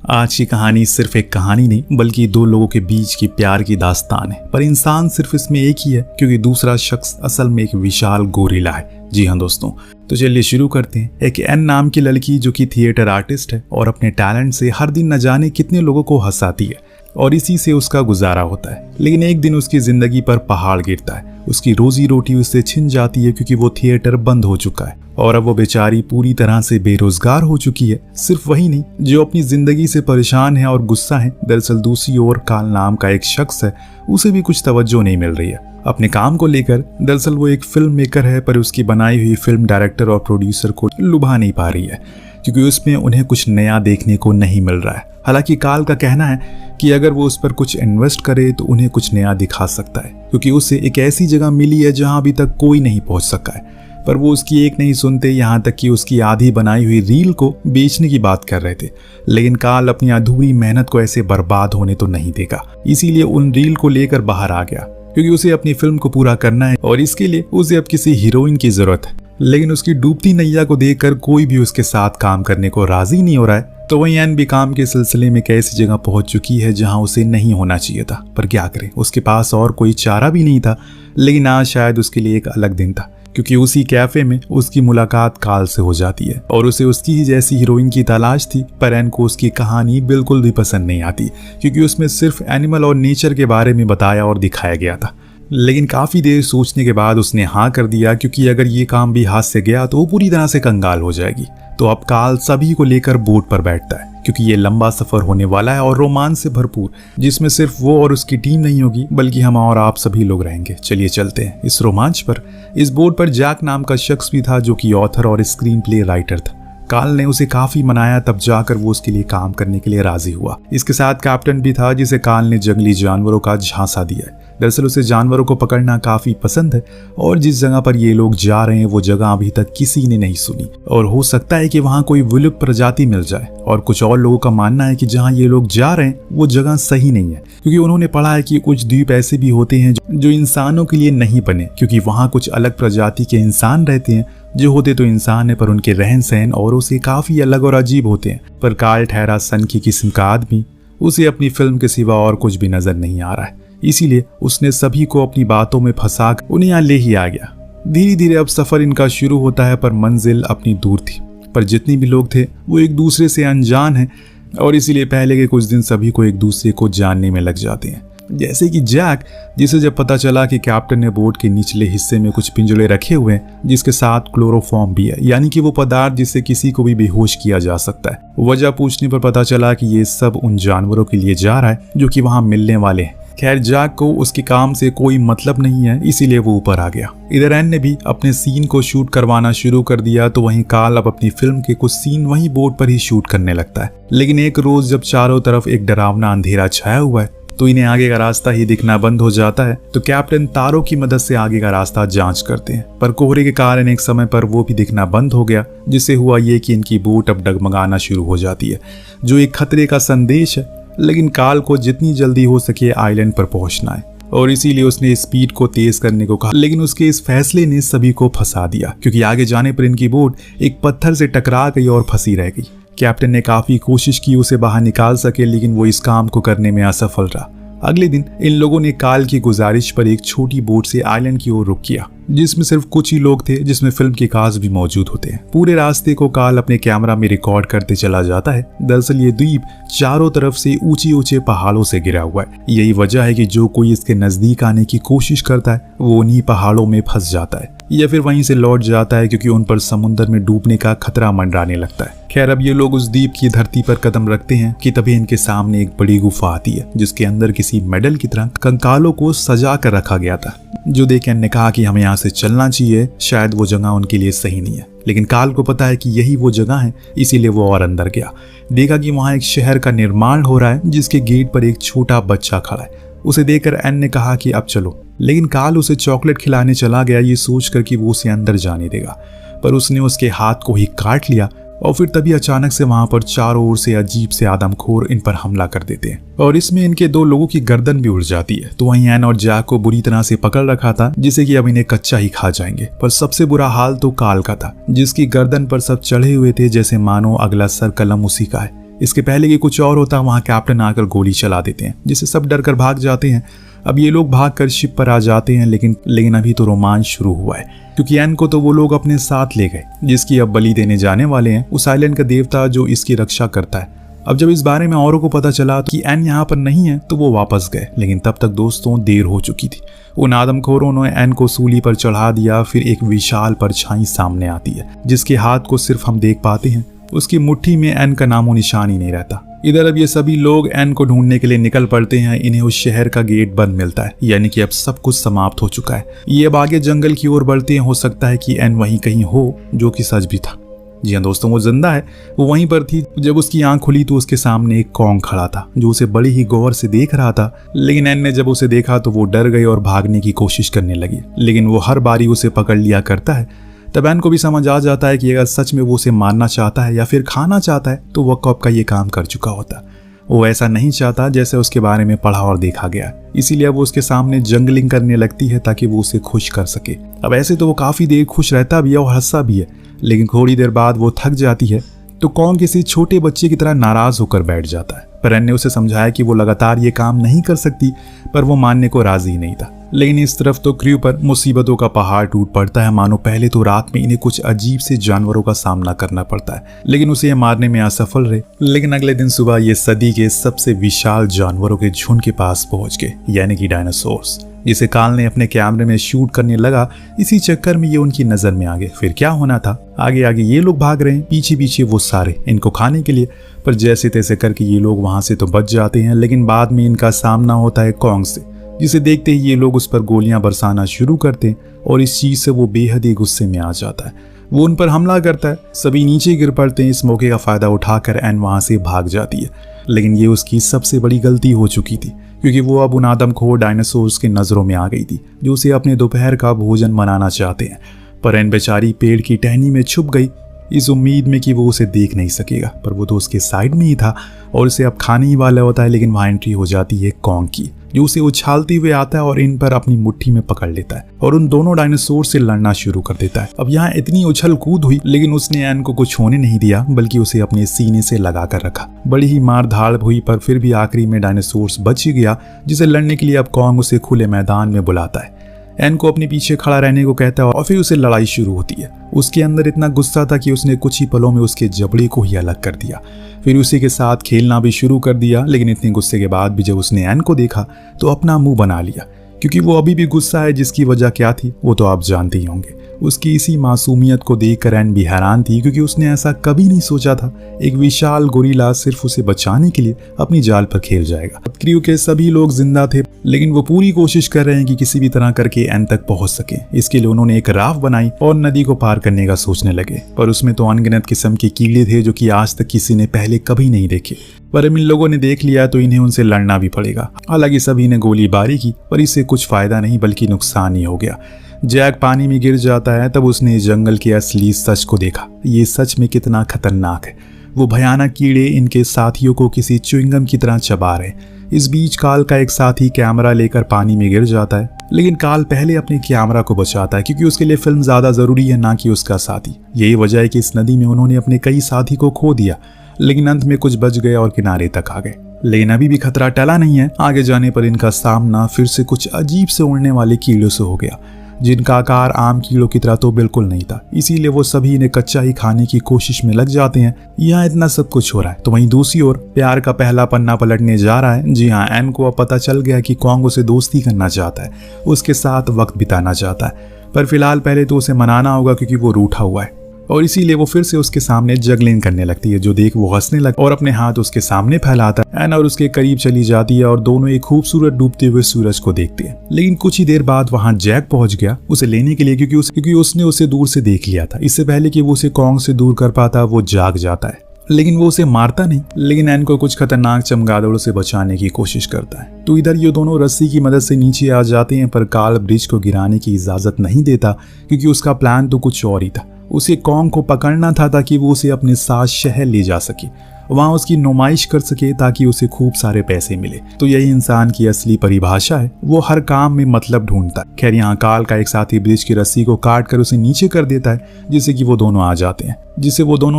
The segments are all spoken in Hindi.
आज की कहानी सिर्फ एक कहानी नहीं बल्कि दो लोगों के बीच की प्यार की दास्तान है। पर इंसान सिर्फ इसमें एक ही है क्योंकि दूसरा शख्स असल में एक विशाल गोरिल्ला है। जी हाँ दोस्तों, तो चलिए शुरू करते हैं। एक एन नाम की लड़की जो कि थिएटर आर्टिस्ट है और अपने टैलेंट से हर दिन न जाने कितने लोगों को हंसाती है और इसी से उसका गुजारा होता है। लेकिन एक दिन उसकी जिंदगी पर पहाड़ गिरता है। उसकी रोजी रोटी उससे छिन जाती है क्योंकि वो थिएटर बंद हो चुका है और अब वो बेचारी पूरी तरह से बेरोजगार हो चुकी है। सिर्फ वही नहीं, जो अपनी जिंदगी से परेशान है और गुस्सा है। दरअसल दूसरी ओर काल नाम का एक शख्स है, उसे भी कुछ तवज्जो नहीं मिल रही है अपने काम को लेकर। दरअसल वो एक फिल्म मेकर है पर उसकी बनाई हुई फिल्म डायरेक्टर और प्रोड्यूसर को लुभा नहीं पा रही है क्योंकि उसमें उन्हें कुछ नया देखने को नहीं मिल रहा है। हालांकि काल का कहना है कि अगर वो उस पर कुछ इन्वेस्ट करे तो उन्हें कुछ नया दिखा सकता है क्योंकि उसे एक ऐसी जगह मिली है जहां अभी तक कोई नहीं पहुंच सका है। पर वो उसकी एक नहीं सुनते, यहाँ तक कि उसकी आधी बनाई हुई रील को बेचने की बात कर रहे थे। लेकिन काल अपनी अधूरी मेहनत को ऐसे बर्बाद होने तो नहीं देगा, इसीलिए उन रील को लेकर बाहर आ गया क्योंकि उसे अपनी फिल्म को पूरा करना है और इसके लिए उसे अब किसी हीरोइन की जरूरत है। लेकिन उसकी डूबती नैया को देखकर कोई भी उसके साथ काम करने को राजी नहीं हो रहा है। तो वहीं एन भी काम के सिलसिले में एक ऐसी जगह पहुंच चुकी है जहां उसे नहीं होना चाहिए था। पर क्या करे, उसके पास और कोई चारा भी नहीं था। लेकिन आज शायद उसके लिए एक अलग दिन था क्योंकि उसी कैफे में उसकी मुलाकात काल से हो जाती है और उसे उसकी ही जैसी हीरोइन की तलाश थी। पर एन को उसकी कहानी बिल्कुल भी पसंद नहीं आती क्योंकि उसमें सिर्फ एनिमल और नेचर के बारे में बताया और दिखाया गया था। लेकिन काफी देर सोचने के बाद उसने हाँ कर दिया क्योंकि अगर ये काम भी हाथ से गया तो वो पूरी तरह से कंगाल हो जाएगी। तो अब काल सभी को लेकर बोट पर बैठता है क्योंकि ये लंबा सफर होने वाला है और रोमांच से भरपूर, जिसमें सिर्फ वो और उसकी टीम नहीं होगी बल्कि हम और आप सभी लोग रहेंगे। चलिए चलते हैं इस रोमांच पर। इस बोट पर जैक नाम का शख्स भी था जो कि ऑथर और स्क्रीन प्ले राइटर था। काल ने उसे काफी मनाया, तब जाकर वो उसके लिए काम करने के लिए राजी हुआ। इसके साथ कैप्टन भी था जिसे काल ने जंगली जानवरों का झांसा दिया है। दरअसल उसे जानवरों को पकड़ना काफी पसंद है और जिस जगह पर ये लोग जा रहे हैं वो जगह अभी तक किसी ने नहीं सुनी और हो सकता है कि वहाँ कोई विलुप्त प्रजाति मिल जाए। और कुछ और लोगों का मानना है कि जहाँ ये लोग जा रहे हैं वो जगह सही नहीं है क्योंकि उन्होंने पढ़ा है कि कुछ द्वीप ऐसे भी होते हैं जो इंसानों के लिए नहीं बने क्योंकि वहाँ कुछ अलग प्रजाति के इंसान रहते हैं जो होते तो इंसान है पर उनके रहन सहन औरों से काफी अलग और अजीब होते हैं। पर काल ठहरा सन की किस्म का आदमी, उसे अपनी फिल्म के सिवा और कुछ भी नजर नहीं आ रहा है, इसीलिए उसने सभी को अपनी बातों में फंसा उन्हें यहाँ ले ही आ गया। धीरे धीरे अब सफर इनका शुरू होता है पर मंजिल अपनी दूर थी। पर जितने भी लोग थे वो एक दूसरे से अनजान हैं और इसीलिए पहले के कुछ दिन सभी को एक दूसरे को जानने में लग जाते हैं। जैसे कि जैक, जिसे जब पता चला कि कैप्टन ने बोट के निचले हिस्से में कुछ पिंजरे रखे हुए हैं जिसके साथ क्लोरोफॉर्म भी है, यानी कि वो पदार्थ जिससे किसी को भी बेहोश किया जा सकता है। वजह पूछने पर पता चला कि ये सब उन जानवरों के लिए जा रहा है जो कि वहां मिलने वाले हैं। खैर जैक को उसके काम से कोई मतलब नहीं है, इसीलिए वो ऊपर आ गया। इधर एन ने भी अपने सीन को शूट करवाना शुरू कर दिया तो वहीं काल अब अपनी फिल्म के कुछ सीन वहीं बोट पर ही शूट करने लगता है। लेकिन एक रोज जब चारों तरफ एक डरावना अंधेरा छाया हुआ है तो इन्हें आगे का रास्ता ही दिखना बंद हो जाता है। तो कैप्टन तारों की मदद से आगे का रास्ता जांच करते हैं पर कोहरे के कारण एक समय पर वो भी दिखना बंद हो गया, जिससे हुआ ये कि इनकी बोट अब डगमगाना शुरू हो जाती है जो एक खतरे का संदेश है। लेकिन काल को जितनी जल्दी हो सके आइलैंड पर पहुंचना है और इसीलिए उसने स्पीड को तेज करने को कहा। लेकिन उसके इस फैसले ने सभी को फंसा दिया क्योंकि आगे जाने पर इनकी बोट एक पत्थर से टकरा गई और फंसी रह गई। कैप्टन ने काफी कोशिश की उसे बाहर निकाल सके लेकिन वो इस काम को करने में असफल रहा। अगले दिन इन लोगों ने काल की गुजारिश पर एक छोटी बोट से आइलैंड की ओर रुख किया जिसमें सिर्फ कुछ ही लोग थे, जिसमें फिल्म के कास्ट भी मौजूद होते हैं। पूरे रास्ते को काल अपने कैमरा में रिकॉर्ड करते चला जाता है। दरअसल ये द्वीप चारों तरफ से ऊंचे ऊंचे पहाड़ों से घिरा हुआ है। यही वजह है कि जो कोई इसके नजदीक आने की कोशिश करता है वो उन्हीं पहाड़ों में फंस जाता है या फिर वहीं से लौट जाता है क्योंकि उन पर समुद्र में डूबने का खतरा मंडराने लगता है। खैर अब ये लोग उस द्वीप की धरती पर कदम रखते हैं कि तभी इनके सामने एक बड़ी गुफा आती है जिसके अंदर किसी मेडल की तरह कंकालों को सजा कर रखा गया था। जो देख ने कहा कि हमें यहाँ से चलना चाहिए, शायद वो जगह उनके लिए सही नहीं है। लेकिन काल को पता है कि यही वो जगह है, इसीलिए वो और अंदर गया। देखा कि वहाँ एक शहर का निर्माण हो रहा है जिसके गेट पर एक छोटा बच्चा खड़ा है। उसे देखकर एन ने कहा कि अब चलो, लेकिन काल उसे चॉकलेट खिलाने चला गया ये सोचकर कि वो उसे अंदर जाने देगा, पर उसने उसके हाथ को ही काट लिया और फिर तभी अचानक से वहां पर चारों ओर से अजीब से आदमखोर इन पर हमला कर देते हैं और इसमें इनके दो लोगों की गर्दन भी उड़ जाती है। तो वहीं एन और जैक को बुरी तरह से पकड़ रखा था जिसे कि अब इन्हें कच्चा ही खा जाएंगे। पर सबसे बुरा हाल तो काल का था जिसकी गर्दन पर सब चढ़े हुए थे जैसे मानो अगला सर कलम उसी का है। इसके पहले कि कुछ और होता वहाँ कैप्टन आकर गोली चला देते हैं, जिससे सब डर कर भाग जाते हैं। अब ये लोग भागकर शिप पर आ जाते हैं, लेकिन अभी तो रोमांच शुरू हुआ है, क्योंकि एन को तो वो लोग अपने साथ ले गए, जिसकी अब बलि देने जाने वाले हैं उस आइलैंड का देवता जो इसकी रक्षा करता है। अब जब इस बारे में औरों को पता चला कि एन यहाँ पर नहीं है तो वो वापस गए, लेकिन तब तक दोस्तों देर हो चुकी थी। उन आदमखोरों ने एन को सूली पर चढ़ा दिया। फिर एक विशाल परछाई सामने आती है, जिसके हाथ को सिर्फ हम देख पाते हैं। उसकी मुट्ठी में एन का नामो निशान ही नहीं रहता। इधर अब ये सभी लोग एन को ढूंढने के लिए निकल पड़ते हैं। इन्हें उस शहर का गेट बंद मिलता है, यानी कि अब सब कुछ समाप्त हो चुका है। ये अब आगे जंगल की ओर बढ़ते हैं। हो सकता है कि एन वहीं कहीं हो, जो कि सच भी था। जी हाँ दोस्तों, वो जिंदा है, वो वहीं पर थी। जब उसकी आंख खुली तो उसके सामने एक कॉन्ग खड़ा था, जो उसे बड़ी ही गौर से देख रहा था। लेकिन एन ने जब उसे देखा तो वो डर गई और भागने की कोशिश करने लगी, लेकिन वो हर बारी उसे पकड़ लिया करता है। तब एन को भी समझ आ जाता है कि अगर सच में वो उसे मारना चाहता है या फिर खाना चाहता है तो वो कब का ये काम कर चुका होता। वो ऐसा नहीं चाहता जैसे उसके बारे में पढ़ा और देखा गया, इसीलिए वो उसके सामने जंगलिंग करने लगती है ताकि वो उसे खुश कर सके। अब ऐसे तो वो काफी देर खुश रहता भी है और हंसता भी है, लेकिन थोड़ी देर बाद वो थक जाती है तो कॉन्ग किसी छोटे बच्चे की तरह नाराज होकर बैठ जाता है। पर एन ने उसे समझाया कि वो लगातार ये काम नहीं कर सकती, पर वो मानने को राजी नहीं था। लेकिन इस तरफ तो क्रू पर मुसीबतों का पहाड़ टूट पड़ता है। मानो पहले तो रात में इन्हें कुछ अजीब से जानवरों का सामना करना पड़ता है, लेकिन उसे ये मारने में असफल रहे। लेकिन अगले दिन सुबह ये सदी के सबसे विशाल जानवरों के झुंड के पास पहुंच गए, यानी कि डायनासोर्स, जिसे काल ने अपने कैमरे में शूट करने लगा। इसी चक्कर में ये उनकी नजर में आ गए। फिर क्या होना था, आगे आगे ये लोग भाग रहे हैं, पीछे पीछे वो सारे इनको खाने के लिए। पर जैसे तैसे करके ये लोग वहां से तो बच जाते हैं, लेकिन बाद में इनका सामना होता है कॉन्ग से, जिसे देखते ही ये लोग उस पर गोलियां बरसाना शुरू करते हैं और इस चीज से वो बेहद ही गुस्से में आ जाता है। वो उन पर हमला करता है, सभी नीचे गिर पड़ते हैं। इस मौके का फायदा उठाकर एन वहां से भाग जाती है, लेकिन ये उसकी सबसे बड़ी गलती हो चुकी थी, क्योंकि वो अब उन आदमखोर डायनासोर्स की नजरों में आ गई थी, जो उसे अपने दोपहर का भोजन बनाना चाहते हैं। पर एन बेचारी पेड़ की टहनी में छुप गई, इस उम्मीद में कि वो उसे देख नहीं सकेगा, पर वो तो उसके साइड में ही था और उसे अब खाने ही वाला होता है। लेकिन वहां एंट्री हो जाती है कॉन्ग की, जो उसे उछालते हुए आता है और इन पर अपनी मुट्ठी में पकड़ लेता है और उन दोनों डायनासोर से लड़ना शुरू कर देता है। अब यहाँ इतनी उछल कूद हुई, लेकिन उसने एन को कुछ होने नहीं दिया, बल्कि उसे अपने सीने से लगा कर रखा। बड़ी ही मार धाड़ हुई, पर फिर भी आखिरी में डायनासोर्स बच ही गया, जिसे लड़ने के लिए अब कॉन्ग उसे खुले मैदान में बुलाता है। एन को अपने पीछे खड़ा रहने को कहता है और फिर उसे लड़ाई शुरू होती है। उसके अंदर इतना गुस्सा था कि उसने कुछ ही पलों में उसके जबड़े को ही अलग कर दिया, फिर उसी के साथ खेलना भी शुरू कर दिया। लेकिन इतने गुस्से के बाद भी जब उसने एन को देखा तो अपना मुंह बना लिया, क्योंकि वो अभी भी गुस्सा है, जिसकी वजह क्या थी वो तो आप जानते ही होंगे। उसकी इसी मासूमियत को देखकर एन भी हैरान थी, क्योंकि उसने ऐसा कभी नहीं सोचा था एक विशाल गोरिल्ला सिर्फ उसे बचाने के लिए अपनी जाल पर खेल जाएगा। क्रू के सभी लोग जिंदा थे, लेकिन वो पूरी कोशिश कर रहे हैं कि किसी भी तरह करके एन तक पहुंच सके। इसके लिए उन्होंने एक राफ्ट बनाई और नदी को पार करने का सोचने लगे, पर उसमें तो अनगिनत किस्म के कीड़े थे, जो कि आज तक किसी ने पहले कभी नहीं देखे। पर इन लोगों ने देख लिया तो इन्हें उनसे लड़ना भी पड़ेगा। हालांकि सभी ने गोलीबारी की, पर इससे कुछ फायदा नहीं बल्कि नुकसान ही हो गया। जैक पानी में गिर जाता है, तब उसने जंगल के असली सच को देखा। ये सच में कितना खतरनाक है। वो भयानक कीड़े इनके साथियों को किसी च्युइंगम की तरह चबा रहे। इस बीच काल का एक साथी कैमरा लेकर पानी में गिर जाता है, लेकिन काल पहले अपने कैमरा को बचाता है, क्योंकि उसके लिए फिल्म ज्यादा जरूरी है, ना कि उसका साथी। यही वजह है कि इस नदी में उन्होंने अपने कई साथी को खो दिया, लेकिन अंत में कुछ बच गए और किनारे तक आ गए। लेकिन अभी भी खतरा टला नहीं है। आगे जाने पर इनका सामना फिर से कुछ अजीब से उड़ने वाले कीड़ों से हो गया, जिनका आकार आम कीड़ों की तरह तो बिल्कुल नहीं था। इसीलिए वो सभी ने कच्चा ही खाने की कोशिश में लग जाते हैं। यहाँ इतना सब कुछ हो रहा है तो वहीं दूसरी ओर प्यार का पहला पन्ना पलटने जा रहा है। जी हाँ, एन को अब पता चल गया कि कॉन्ग उसे दोस्ती करना चाहता है, उसके साथ वक्त बिताना चाहता है, पर फिलहाल पहले तो उसे मनाना होगा, क्योंकि वो रूठा हुआ है। और इसीलिए वो फिर से उसके सामने जगलिंग करने लगती है, जो देख वो हंसने लगता और अपने हाथ उसके सामने फैलाता है। एन और उसके करीब चली जाती है और दोनों एक खूबसूरत डूबते हुए सूरज को देखते हैं। लेकिन कुछ ही देर बाद वहां जैक पहुंच गया उसे लेने के लिए, क्योंकि उसने उसे दूर से देख लिया था। इससे पहले कि वो उसे कॉन्ग से दूर कर पाता, वो जाग जाता है, लेकिन वो उसे मारता नहीं, लेकिन एन को कुछ खतरनाक चमगादड़ों से बचाने की कोशिश करता है। तो इधर ये दोनों रस्सी की मदद से नीचे आ जाते हैं, पर काल ब्रिज को गिराने की इजाजत नहीं देता, क्योंकि उसका प्लान तो कुछ और ही था। उसे कॉन्ग को पकड़ना था ताकि वो उसे अपने साथ शहर ले जा सके। वहाँ उसकी नुमाइश कर सके ताकि उसे खूब सारे पैसे मिले। तो यही इंसान की असली परिभाषा है, वो हर काम में मतलब ढूंढता है। खैर यहाँ काल का एक साथी ब्रिज की रस्सी को काट कर उसे नीचे कर देता है, जिससे कि वो दोनों आ जाते हैं।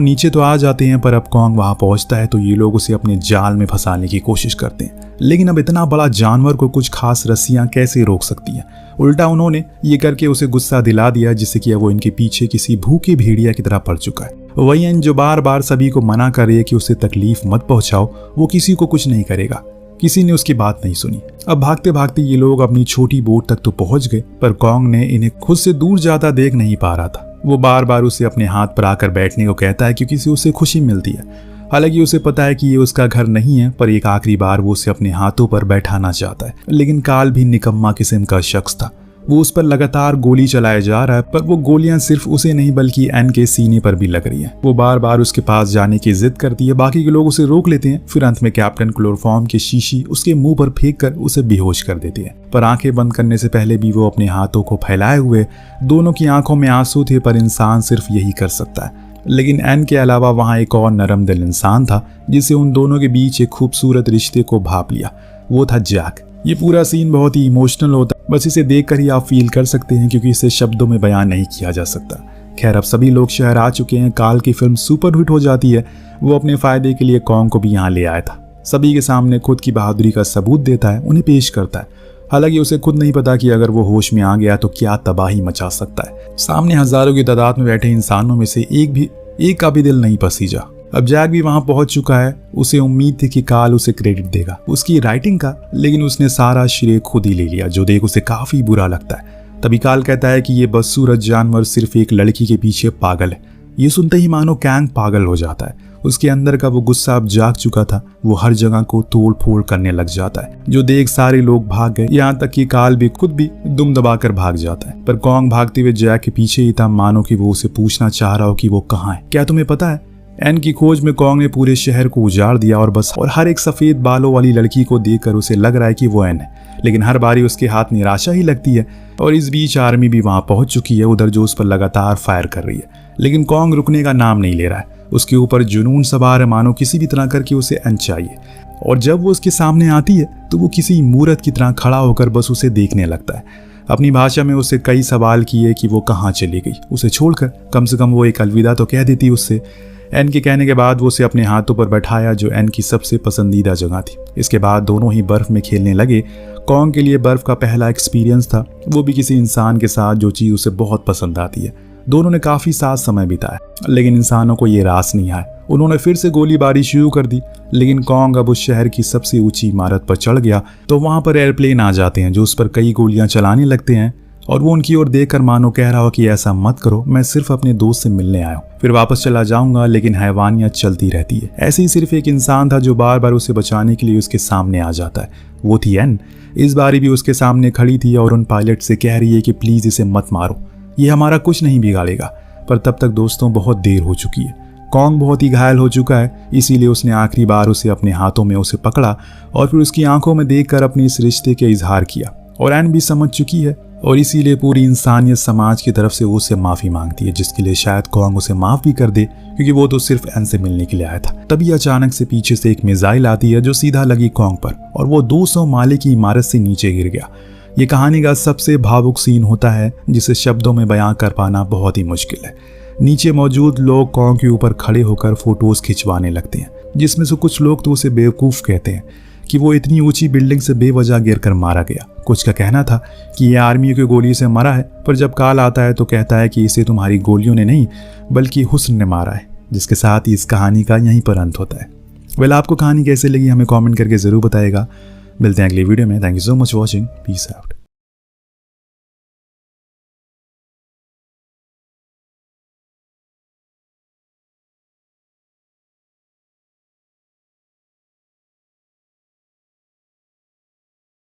नीचे तो आ जाते हैं, पर अब कॉन्ग वहाँ पहुँचता है तो ये लोग उसे अपने जाल में फंसाने की कोशिश करते हैं। लेकिन अब इतना बड़ा जानवर को कुछ खास रस्सियाँ कैसे रोक सकती हैं। उल्टा उन्होंने ये करके उसे गुस्सा दिला दिया, जिससे कि वो इनके पीछे किसी भूखे भेड़िया की तरह पड़ चुका है। वही एन जो बार बार सभी को मना कर रही है कि उसे तकलीफ मत पहुंचाओ, वो किसी को कुछ नहीं करेगा। किसी ने उसकी बात नहीं सुनी। अब भागते भागते ये लोग अपनी छोटी बोट तक तो पहुंच गए, पर कॉन्ग ने इन्हें खुद से दूर जाता देख नहीं पा रहा था। वो बार बार उसे अपने हाथ पर आकर बैठने को कहता है, क्योंकि उसे खुशी मिलती है। हालांकि उसे पता है कि ये उसका घर नहीं है, पर एक आखिरी बार वो उसे अपने हाथों पर बैठाना चाहता है। लेकिन काल भी निकम्मा किस्म का शख्स था। वो उस पर लगातार गोली चलाए जा रहा है, पर वो गोलियां सिर्फ उसे नहीं बल्कि एन के सीने पर भी लग रही हैं। वो बार बार उसके पास जाने की जिद करती है। बाकी के लोग उसे रोक लेते हैं। फिर अंत में कैप्टन क्लोरोफॉर्म की शीशी उसके मुंह पर फेंक कर उसे बेहोश कर देती है। पर आंखें बंद करने से पहले भी वो अपने हाथों को फैलाए हुए, दोनों की आंखों में आंसू थे, पर इंसान सिर्फ यही कर सकता है। लेकिन एन के अलावा वहाँ एक और नरम दिल इंसान था, जिसे उन दोनों के बीच एक खूबसूरत रिश्ते को भाप लिया। वो था जैक। ये पूरा सीन बहुत ही इमोशनल होता है। बस इसे देखकर ही आप फील कर सकते हैं, क्योंकि इसे शब्दों में बयान नहीं किया जा सकता। खैर अब सभी लोग शहर आ चुके हैं। काल की फिल्म सुपरहिट हो जाती है। वो अपने फायदे के लिए कॉन्ग को भी यहाँ ले आया था। सभी के सामने खुद की बहादुरी का सबूत देता है, उन्हें पेश करता है। हालांकि उसे खुद नहीं पता कि अगर वो होश में आ गया तो क्या तबाही मचा सकता है। सामने हजारों की तादाद में बैठे इंसानों में से एक का भी दिल नहीं पसीजा। अब जैक भी वहां पहुंच चुका है। उसे उम्मीद थी कि काल उसे क्रेडिट देगा उसकी राइटिंग का, लेकिन उसने सारा श्रेय खुद ही ले लिया, जो देख उसे काफी बुरा लगता है। तभी काल कहता है कि ये बदसूरत जानवर सिर्फ एक लड़की के पीछे पागल है। ये सुनते ही मानो कैंग पागल हो जाता है। उसके अंदर का वो गुस्सा अब जाग चुका था। वो हर जगह को तोड़ फोड़ करने लग जाता है, जो देख सारे लोग भाग गए, यहाँ तक कि काल भी खुद भी दुम दबाकर भाग जाता है। पर कॉन्ग भागते हुए जैक के पीछे ही था, मानो कि वो उसे पूछना चाह रहा हो कि वो कहाँ है। क्या तुम्हें पता है, एन की खोज में कॉन्ग ने पूरे शहर को उजाड़ दिया और हर एक सफेद बालों वाली लड़की को देखकर उसे लग रहा है कि वो एन है। लेकिन हर बारी उसके हाथ निराशा ही लगती है। और इस बीच आर्मी भी वहां पहुंच चुकी है, उधर जो उस पर लगातार फायर कर रही है। लेकिन कॉन्ग रुकने का नाम नहीं ले रहा है। उसके ऊपर जुनून सवार है, मानो किसी भी तरह करके उसे एन चाहिए। और जब वो उसके सामने आती है तो वो किसी मूर्त की तरह खड़ा होकर बस उसे देखने लगता है। अपनी भाषा में उससे कई सवाल किए कि वो कहाँ चली गई, उसे छोड़कर। कम से कम वो एक अलविदा तो कह देती उससे। एन के कहने के बाद वो उसे अपने हाथों पर बैठाया, जो एन की सबसे पसंदीदा जगह थी। इसके बाद दोनों ही बर्फ में खेलने लगे। कॉन्ग के लिए बर्फ का पहला एक्सपीरियंस था, वो भी किसी इंसान के साथ जो चीज़ उसे बहुत पसंद आती है। दोनों ने काफ़ी साथ समय बिताया, लेकिन इंसानों को ये रास नहीं आया। उन्होंने फिर से गोलीबारी शुरू कर दी। लेकिन कॉन्ग अब उस शहर की सबसे ऊंची इमारत पर चढ़ गया तो वहाँ पर एयरप्लेन आ जाते हैं, जो उस पर कई गोलियां चलाने लगते हैं। और वो उनकी ओर देखकर मानो कह रहा हो कि ऐसा मत करो, मैं सिर्फ अपने दोस्त से मिलने आया हूँ, फिर वापस चला जाऊंगा। लेकिन हैवानियत चलती रहती है। ऐसे ही सिर्फ एक इंसान था जो बार बार उसे बचाने के लिए उसके सामने आ जाता है। वो थी एन। इस बारी भी उसके सामने खड़ी थी और उन पायलट से कह रही है कि प्लीज इसे मत मारो, ये हमारा कुछ नहीं बिगाड़ेगा। पर तब तक दोस्तों बहुत देर हो चुकी है। कॉन्ग बहुत ही घायल हो चुका है, इसीलिए उसने आखिरी बार उसे अपने हाथों में उसे पकड़ा और फिर उसकी आंखों में देखकर अपने इस रिश्ते के इजहार किया। और एन भी समझ चुकी है और इसीलिए पूरी इंसानियत समाज की तरफ से उससे माफी मांगती है, जिसके लिए शायद कॉन्ग उसे माफ भी कर दे, क्योंकि वो तो सिर्फ एन से मिलने के लिए आया था। तभी अचानक से पीछे से एक मिसाइल आती है जो सीधा लगी कॉन्ग पर और वो 200 माले की इमारत से नीचे गिर गया। ये कहानी का सबसे भावुक सीन होता है, जिसे शब्दों में बयां कर पाना बहुत ही मुश्किल है। नीचे मौजूद लोग कॉन्ग के ऊपर खड़े होकर फोटोज खिंचवाने लगते हैं, जिसमें से कुछ लोग तो उसे बेवकूफ़ कहते हैं कि वो इतनी ऊंची बिल्डिंग से बेवजह गिरकर मारा गया। कुछ का कहना था कि ये आर्मी की गोली से मरा है, पर जब काल आता है तो कहता है कि इसे तुम्हारी गोलियों ने नहीं बल्कि हुस्न ने मारा है। जिसके साथ ही इस कहानी का यहीं पर अंत होता है। वेल, आपको कहानी कैसे लगी हमें कमेंट करके ज़रूर बताइएगा। मिलते हैं अगली वीडियो में। Thank you so much watching. Peace out.